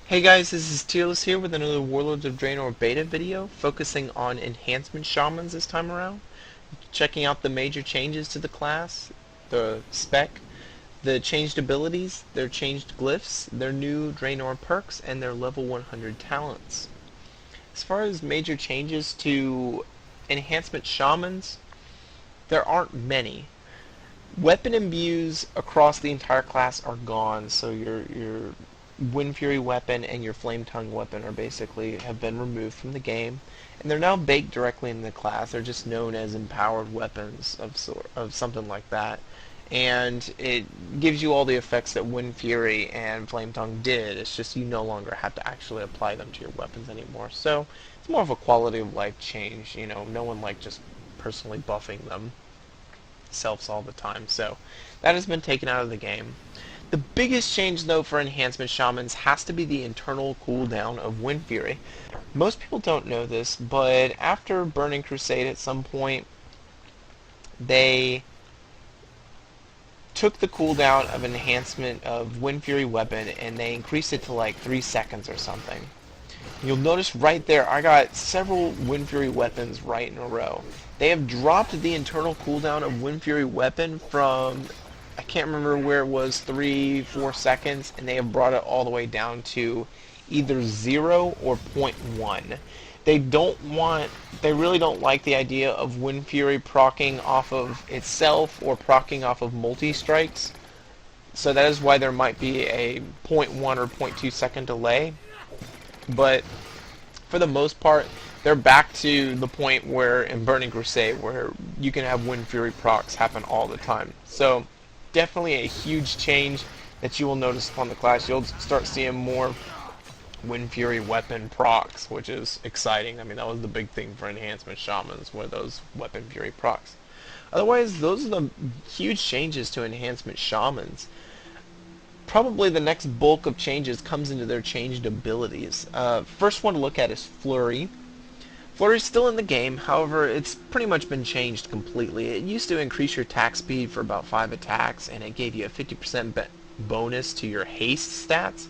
Hey guys, this is Tearless here with another Warlords of Draenor beta video focusing on Enhancement Shamans this time around. Checking out the major changes to the class, the spec, the changed abilities, their changed glyphs, their new Draenor perks, and their level 100 talents. As far as major changes to Enhancement Shamans, there aren't many. Weapon imbues across the entire class are gone, so your Wind Fury weapon and your Flame Tongue weapon are basically have been removed from the game, and they're now baked directly in the class. They're just known as empowered weapons of something like that, and it gives you all the effects that Wind Fury and Flame Tongue did. It's just you no longer have to actually apply them to your weapons anymore. So it's more of a quality of life change. You know, no one like just personally buffing them selves all the time. So that has been taken out of the game. The biggest change, though, for Enhancement Shamans has to be the internal cooldown of Wind Fury. Most people don't know this, but after Burning Crusade at some point, they took the cooldown of Enhancement of Wind Fury weapon and they increased it to like 3 seconds or something. You'll notice right there, I got several Wind Fury weapons right in a row. They have dropped the internal cooldown of Wind Fury weapon from, I can't remember where it was, 3-4 seconds, and they have brought it all the way down to either 0 or 0.1. They really don't like the idea of Wind Fury proccing off of itself or proccing off of multi-strikes. So that is why there might be a 0.1 or 0.2 second delay. But for the most part, they're back to the point where in Burning Crusade, where you can have Wind Fury procs happen all the time. So definitely a huge change that you will notice upon the class. You'll start seeing more Wind Fury weapon procs, which is exciting. I mean, that was the big thing for Enhancement Shamans, were those Weapon Fury procs. Otherwise, those are the huge changes to Enhancement Shamans. Probably the next bulk of changes comes into their changed abilities. First one to look at is Flurry. Flurry's still in the game, however, it's pretty much been changed completely. It used to increase your attack speed for about 5 attacks, and it gave you a 50% bonus to your haste stats.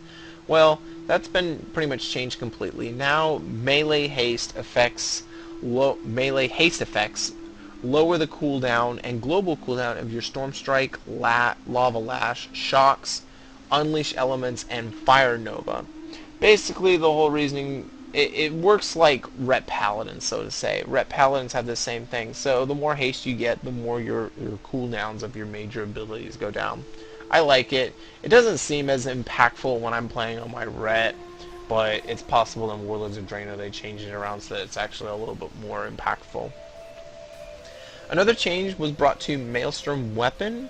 Well, that's been pretty much changed completely. Now, melee haste effects lower the cooldown and global cooldown of your Storm Strike, Lava Lash, Shocks, Unleash Elements, and Fire Nova. Basically, the whole reasoning, it works like Rep Paladins, so to say. Rep Paladins have the same thing. So the more haste you get, the more your cooldowns of your major abilities go down. I like it. It doesn't seem as impactful when I'm playing on my Ret, but it's possible in Warlords of Draenor they change it around so that it's actually a little bit more impactful. Another change was brought to Maelstrom Weapon,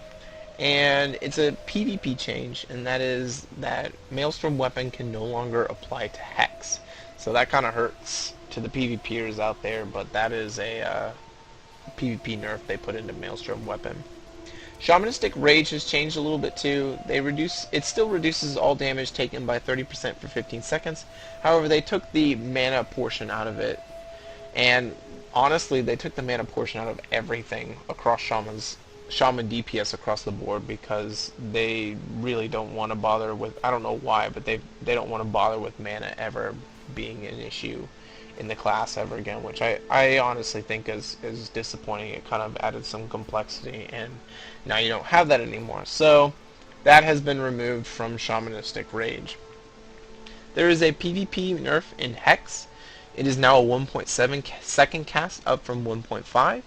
and it's a PvP change, and that is that Maelstrom Weapon can no longer apply to Hex. So that kind of hurts to the PvPers out there, but that is a PvP nerf they put into Maelstrom Weapon. Shamanistic Rage has changed a little bit too. It still reduces all damage taken by 30% for 15 seconds. However, they took the mana portion out of it. And honestly, they took the mana portion out of everything across Shaman DPS across the board because they really don't want to bother with, I don't know why, but they don't want to bother with mana ever being an issue in the class ever again, which I honestly think is disappointing. It kind of added some complexity, and now you don't have that anymore. So that has been removed from Shamanistic Rage. There is a PvP nerf in Hex. It is now a 1.7 second cast, up from 1.5.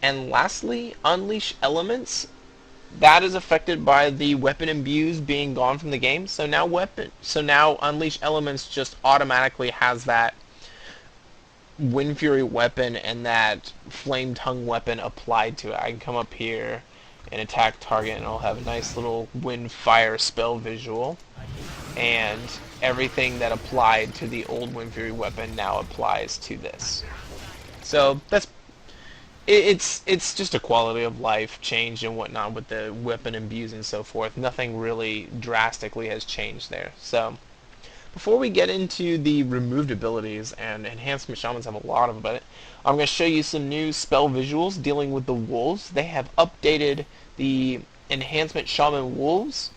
And lastly, Unleash Elements. That is affected by the weapon imbues being gone from the game. So now Unleash Elements just automatically has that Wind Fury weapon and that Flame Tongue weapon applied to it. I can come up here and attack target, and I'll have a nice little Wind Fire spell visual. And everything that applied to the old Wind Fury weapon now applies to this. So it's just a quality of life change and whatnot with the weapon imbues and so forth. Nothing really drastically has changed there. So before we get into the removed abilities, and Enhancement Shamans have a lot of it, I'm going to show you some new spell visuals dealing with the wolves. They have updated the Enhancement Shaman wolves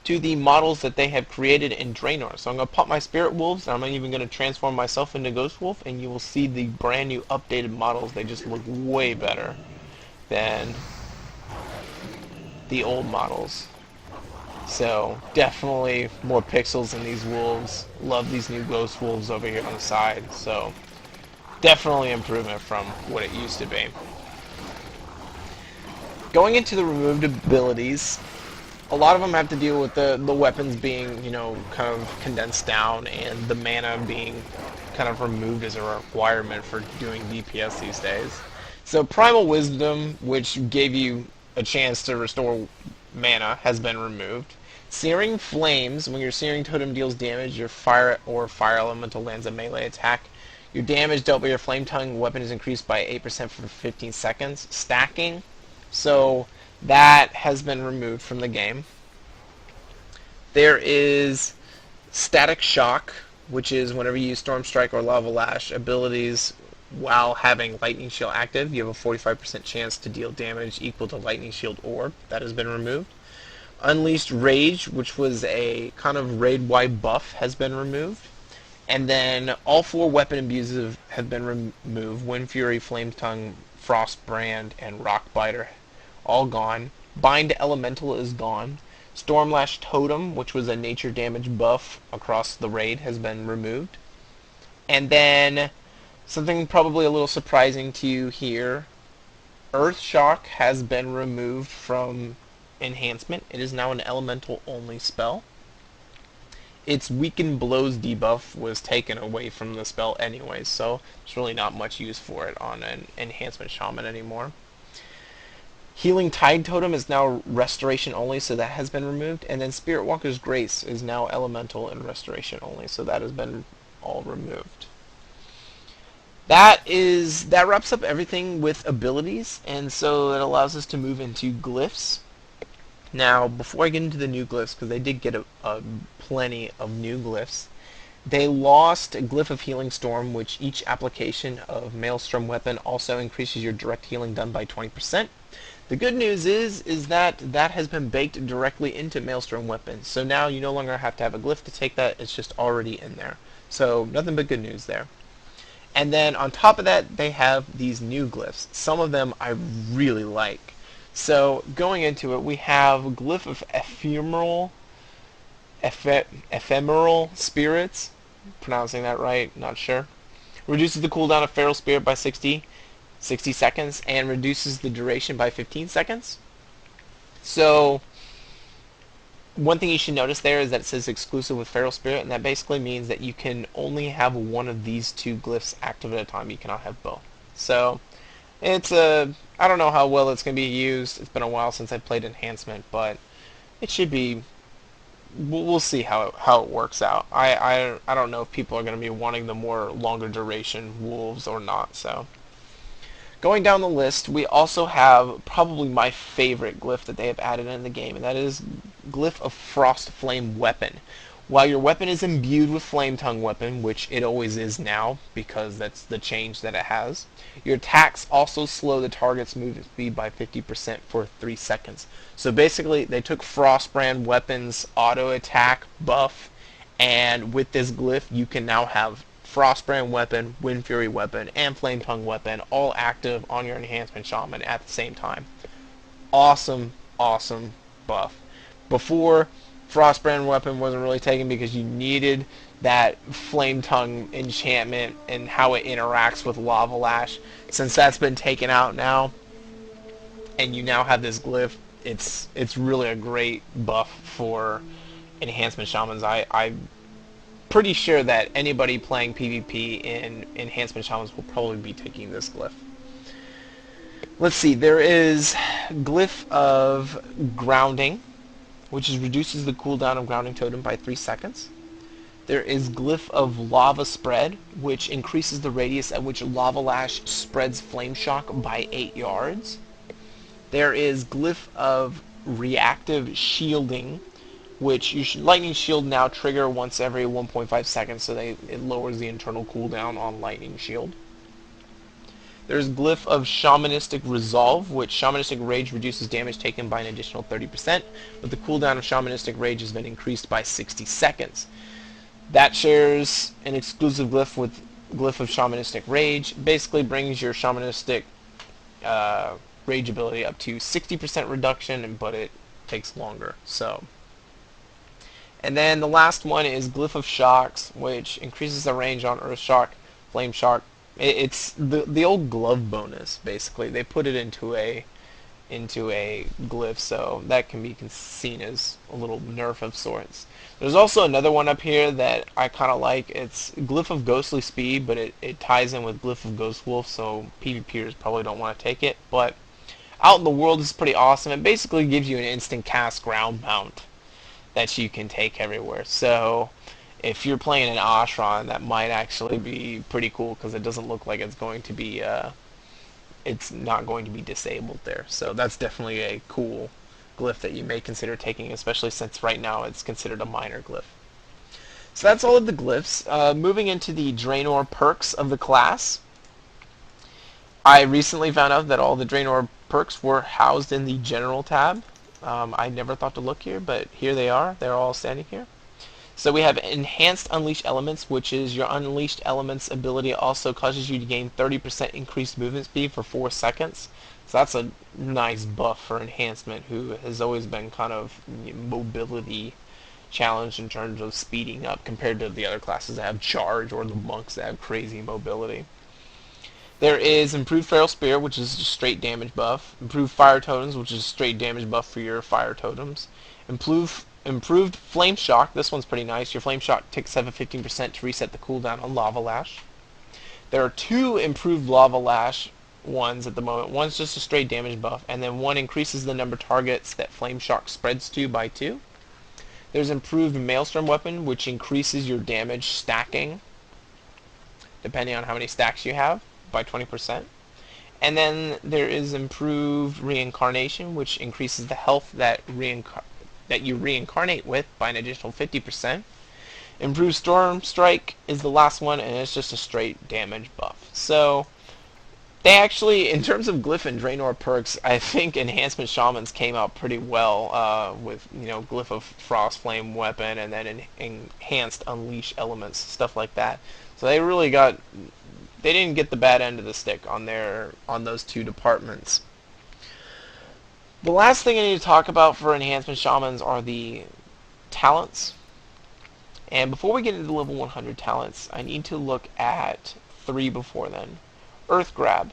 to the models that they have created in Draenor. So I'm going to pop my Spirit Wolves, and I'm even going to transform myself into Ghost Wolf, and you will see the brand new updated models. They just look way better than the old models. So definitely more pixels in these wolves. Love these new Ghost Wolves over here on the side. So definitely improvement from what it used to be. Going into the removed abilities, a lot of them have to deal with the weapons being, you know, kind of condensed down and the mana being kind of removed as a requirement for doing DPS these days. So Primal Wisdom, which gave you a chance to restore mana, has been removed. Searing Flames, when your Searing Totem deals damage, your fire or fire elemental lands a melee attack. Your damage dealt by your Flame Tongue weapon is increased by 8% for 15 seconds. Stacking, so that has been removed from the game. There is Static Shock, which is whenever you use Storm Strike or Lava Lash abilities while having Lightning Shield active, you have a 45% chance to deal damage equal to Lightning Shield Orb. That has been removed. Unleashed Rage, which was a kind of raid-wide buff, has been removed. And then all 4 weapon abuses have been removed. Wind Fury, Flame Tongue, Frost Brand, and Rock Biter, all gone. Bind Elemental is gone. Stormlash Totem, which was a nature damage buff across the raid, has been removed. And then something probably a little surprising to you here, Earth Shock has been removed from Enhancement. It is now an elemental only spell. Its Weakened Blows debuff was taken away from the spell anyway, so there's really not much use for it on an Enhancement Shaman anymore. Healing Tide Totem is now Restoration only, so that has been removed. And then Spirit Walker's Grace is now Elemental and Restoration only, so that has been all removed. That wraps up everything with abilities, and so it allows us to move into glyphs. Now, before I get into the new glyphs, because they did get a plenty of new glyphs, they lost Glyph of Healing Storm, which each application of Maelstrom weapon also increases your direct healing done by 20%. The good news is that that has been baked directly into Maelstrom weapons, so now you no longer have to have a glyph to take that, it's just already in there. So nothing but good news there. And then on top of that, they have these new glyphs. Some of them I really like. So going into it, we have Glyph of Ephemeral Spirits, pronouncing that right, not sure. Reduces the cooldown of Feral Spirit by 60 seconds, and reduces the duration by 15 seconds. So one thing you should notice there is that it says exclusive with Feral Spirit, and that basically means that you can only have one of these 2 glyphs active at a time. You cannot have both. So it's I don't know how well it's going to be used. It's been a while since I played Enhancement, but it should be. We'll see how it works out. I don't know if people are going to be wanting the more longer duration wolves or not. So going down the list, we also have probably my favorite glyph that they have added in the game, and that is Glyph of Frost Flame Weapon. While your weapon is imbued with Flame Tongue weapon, which it always is now because that's the change that it has, your attacks also slow the target's movement speed by 50% for 3 seconds. So basically, they took Frostbrand weapon's auto attack buff, and with this glyph, you can now have Frostbrand weapon, Wind Fury weapon, and Flame Tongue weapon all active on your Enhancement Shaman at the same time. Awesome, awesome buff. Before, Frostbrand weapon wasn't really taken because you needed that Flame Tongue enchantment and how it interacts with Lava Lash. Since that's been taken out now, and you now have this glyph, it's really a great buff for Enhancement Shamans. I'm pretty sure that anybody playing PvP in Enhancement Shamans will probably be taking this glyph. Let's see, there is Glyph of Grounding, which reduces the cooldown of Grounding Totem by 3 seconds. There is Glyph of Lava Spread, which increases the radius at which Lava Lash spreads Flame Shock by 8 yards. There is Glyph of Reactive Shielding, which you should Lightning Shield now trigger once every 1.5 seconds, so it lowers the internal cooldown on Lightning Shield. There's Glyph of Shamanistic Resolve, which Shamanistic Rage reduces damage taken by an additional 30%, but the cooldown of Shamanistic Rage has been increased by 60 seconds. That shares an exclusive glyph with Glyph of Shamanistic Rage. Basically brings your Shamanistic Rage ability up to 60% reduction, but it takes longer. And then the last one is Glyph of Shocks, which increases the range on Earth Shock, Flame Shock. It's the old glove bonus, basically. They put it into a glyph, so that can be seen as a little nerf of sorts. There's also another one up here that I kind of like. It's Glyph of Ghostly Speed, but it ties in with Glyph of Ghost Wolf, so PvPers probably don't want to take it. But out in the world, it's pretty awesome. It basically gives you an instant cast ground mount that you can take everywhere. So if you're playing an Ashran, that might actually be pretty cool because it doesn't look like it's going to be it's not going to be disabled there. So that's definitely a cool glyph that you may consider taking, especially since right now it's considered a minor glyph. So that's all of the glyphs. Moving into the Draenor perks of the class. I recently found out that all the Draenor perks were housed in the General tab. I never thought to look here, but here they are. They're all standing here. So we have Enhanced Unleashed Elements, which is your Unleashed Elements ability also causes you to gain 30% increased movement speed for 4 seconds. So that's a nice buff for Enhancement, who has always been kind of mobility challenged in terms of speeding up compared to the other classes that have Charge or the monks that have crazy mobility. There is Improved Feral Spear, which is a straight damage buff. Improved Fire Totems, which is a straight damage buff for your fire totems. Improved Flame Shock. This one's pretty nice. Your Flame Shock ticks have a 15% to reset the cooldown on Lava Lash. There are 2 improved Lava Lash ones at the moment. One's just a straight damage buff, and then one increases the number of targets that Flame Shock spreads to by 2. There's Improved Maelstrom Weapon, which increases your damage stacking, depending on how many stacks you have, by 20%. And then there is Improved Reincarnation, which increases the health that you reincarnate with by an additional 50%. Improved Storm Strike is the last one, and it's just a straight damage buff. So they actually, in terms of Glyph and Draenor perks, I think Enhancement Shamans came out pretty well with, Glyph of Frost Flame Weapon and then Enhanced Unleash Elements, stuff like that. So they didn't get the bad end of the stick on those 2 departments. The last thing I need to talk about for Enhancement Shamans are the talents. And before we get into the level 100 talents, I need to look at 3 before then. Earth Grab.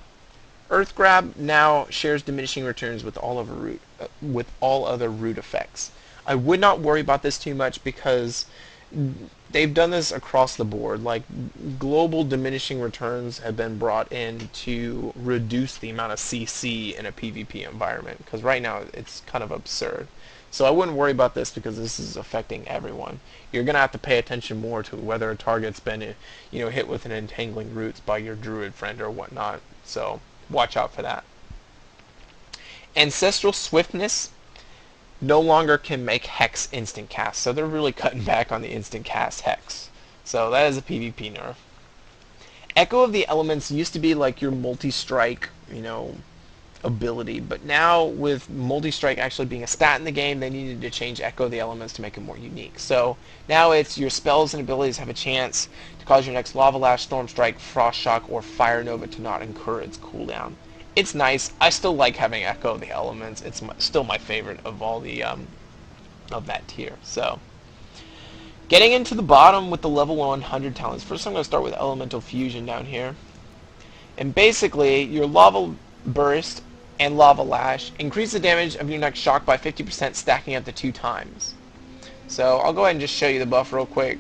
Earth Grab now shares diminishing returns with all other root effects. I would not worry about this too much because they've done this across the board. Like, global diminishing returns have been brought in to reduce the amount of CC in a PvP environment, because right now it's kind of absurd. So I wouldn't worry about this because this is affecting everyone. You're going to have to pay attention more to whether a target's been hit with an entangling roots by your druid friend or whatnot. So watch out for that. Ancestral Swiftness no longer can make Hex instant cast, so they're really cutting back on the instant cast Hex. So that is a PvP nerf. Echo of the Elements used to be like your multi-strike, ability, but now with multi-strike actually being a stat in the game, they needed to change Echo of the Elements to make it more unique. So now it's your spells and abilities have a chance to cause your next Lava Lash, Storm Strike, Frost Shock, or Fire Nova to not incur its cooldown. It's nice. I still like having Echo of the Elements. It's still my favorite of all the of that tier. So getting into the bottom with the level 100 talents. First I'm going to start with Elemental Fusion down here. And basically your Lava Burst and Lava Lash increase the damage of your next shock by 50%, stacking up to 2 times. So I'll go ahead and just show you the buff real quick.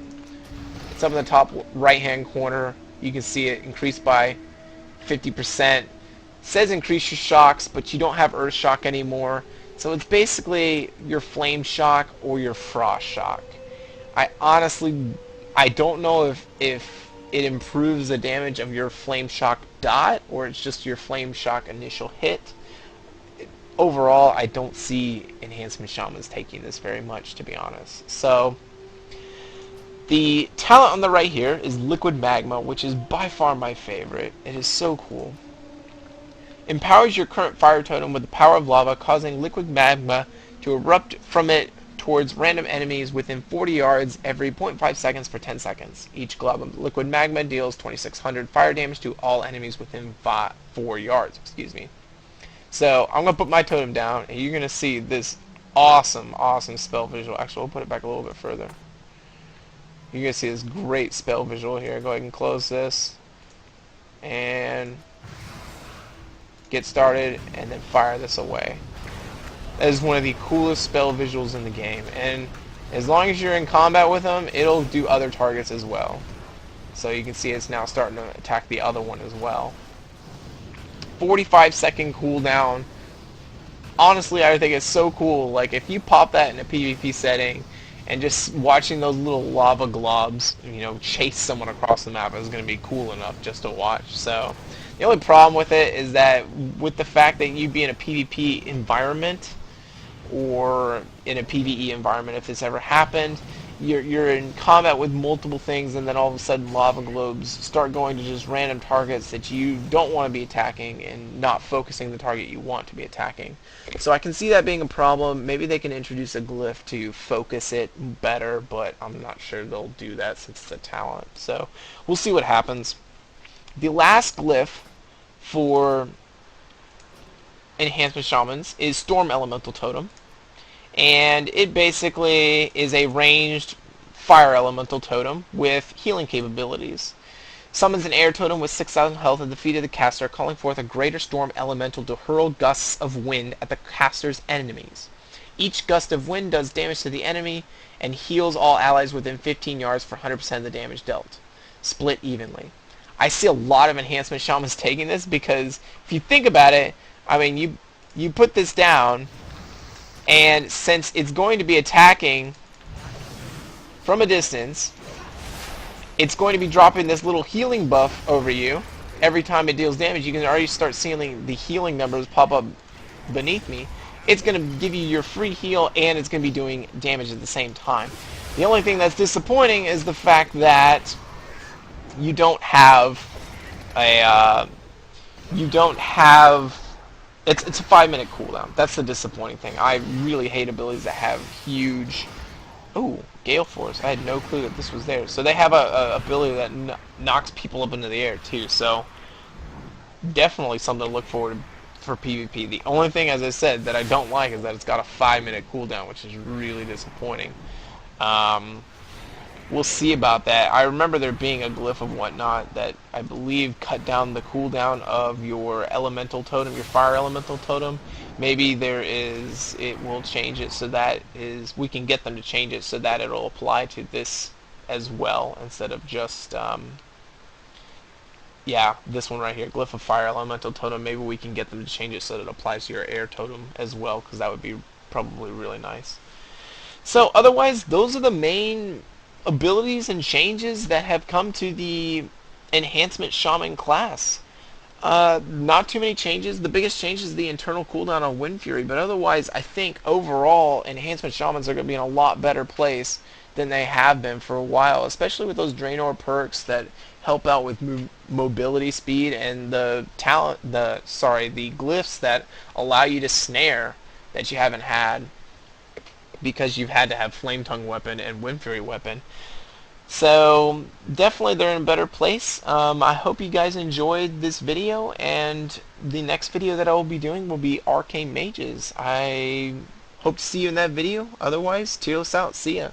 It's up in the top right hand corner. You can see it increased by 50%. It says increase your shocks, but you don't have Earth Shock anymore. So it's basically your Flame Shock or your Frost Shock. I don't know if it improves the damage of your Flame Shock dot or it's just your Flame Shock initial hit. Overall, I don't see Enhancement Shamans taking this very much, to be honest. So the talent on the right here is Liquid Magma, which is by far my favorite. It is so cool. Empowers your current fire totem with the power of lava, causing liquid magma to erupt from it towards random enemies within 40 yards every 0.5 seconds for 10 seconds. Each glob of liquid magma deals 2,600 fire damage to all enemies within 4 yards. Excuse me. So I'm going to put my totem down, and you're going to see this awesome, awesome spell visual. Actually, we'll put it back a little bit further. You're going to see this great spell visual here. Go ahead and close this. And get started, and then fire this away. That is one of the coolest spell visuals in the game, and as long as you're in combat with them, it'll do other targets as well. So you can see it's now starting to attack the other one as well. 45-second cooldown. Honestly, I think it's so cool. Like, if you pop that in a PvP setting, and just watching those little lava globs, you know, chase someone across the map is going to be cool enough just to watch. So the only problem with it is that with the fact that you'd be in a PvP environment or in a PvE environment, if this ever happened, you're in combat with multiple things, and then all of a sudden lava globes start going to just random targets that you don't want to be attacking and not focusing the target you want to be attacking. So I can see that being a problem. Maybe they can introduce a glyph to focus it better, but I'm not sure they'll do that since it's a talent. So we'll see what happens. The last glyph for Enhancement Shamans is Storm Elemental Totem. And it basically is a ranged fire elemental totem with healing capabilities. Summons an air totem with 6,000 health at the feet of the caster, calling forth a greater storm elemental to hurl gusts of wind at the caster's enemies. Each gust of wind does damage to the enemy and heals all allies within 15 yards for 100% of the damage dealt. Split evenly. I see a lot of Enhancement Shamans taking this because if you think about it, I mean, you put this down, and since it's going to be attacking from a distance, it's going to be dropping this little healing buff over you every time it deals damage. You can already start seeing the healing numbers pop up beneath me. It's going to give you your free heal, and it's going to be doing damage at the same time. The only thing that's disappointing is the fact that you don't have a It's a 5-minute cooldown. That's the disappointing thing. I really hate abilities that have huge... Ooh, Gale Force. I had no clue that this was there. So they have a ability that knocks people up into the air too. So definitely something to look forward to for PvP. The only thing, as I said, that I don't like is that it's got a 5-minute cooldown, which is really disappointing. We'll see about that. I remember there being a glyph of whatnot that I believe cut down the cooldown of your elemental totem, your fire elemental totem. Maybe it will change it so that we can get them to change it so that it'll apply to this as well instead of just, yeah, this one right here, glyph of fire elemental totem. Maybe we can get them to change it so that it applies to your air totem as well, because that would be probably really nice. So otherwise, those are the main abilities and changes that have come to the Enhancement Shaman class. Not too many changes. The biggest change is the internal cooldown on Wind Fury, but otherwise I think overall Enhancement Shamans are going to be in a lot better place than they have been for a while, especially with those Draenor perks that help out with mobility speed and the glyphs that allow you to snare that you haven't had, because you've had to have Flame Tongue weapon and Wind Fury weapon. So definitely they're in a better place. I hope you guys enjoyed this video, and the next video that I will be doing will be Arcane Mages. I hope to see you in that video. Otherwise, Teos out. See ya.